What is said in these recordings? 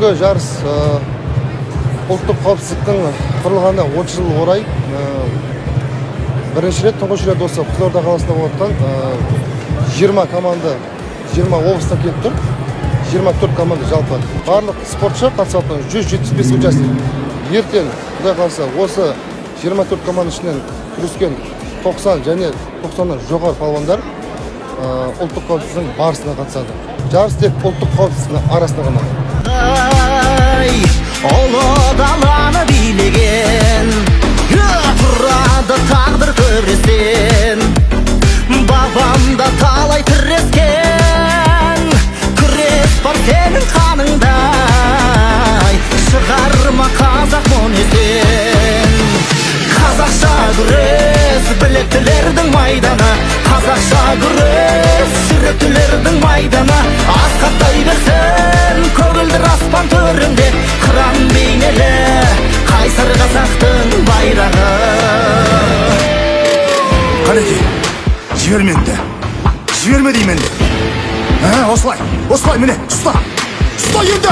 Бүгінгі жарыс ұлттық қауіпсіздіктің құрылғанына 30 жыл орай бірінші рет, тұңғыш рет осы Қызылорда қаласында болып жатқан 20 команда, 20 облыстан келіп тұр. 24 команда жалпы. Барлық спортшы қатысатын 175 участник. Ертең, құдай қаласа, осы 24 команда ішінен күрескен 90 және 90-нан жоғары палуандар ұлттық қауіпсіздіктің барысына қатысады. Жарыс тек ұлттық қауіпсіздіктің арасында ғана. Ұлы даланы билеген, тұрады тағдыр көресен. Бабамда талай тірескен, күрес бар сенің қаныңдай. Шығарма қазақ мұнесен. Қазақша күрес білектілердің майданы, қазақша күрес жүректілердің майданы. Асқақтай берсін көгілдір аспан төрінде, қыран бейнелі қайсар қазақтың байрағы. Қанеке, жібер менді, жіберме деймін де. Осылай, міне, ұста енді,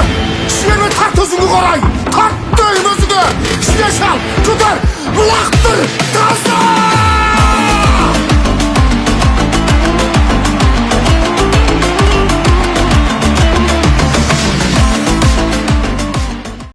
жіберме, тарт өзіңді қарай, тарт деймін өзіңді, ішіне шал, көтер, бұлақ.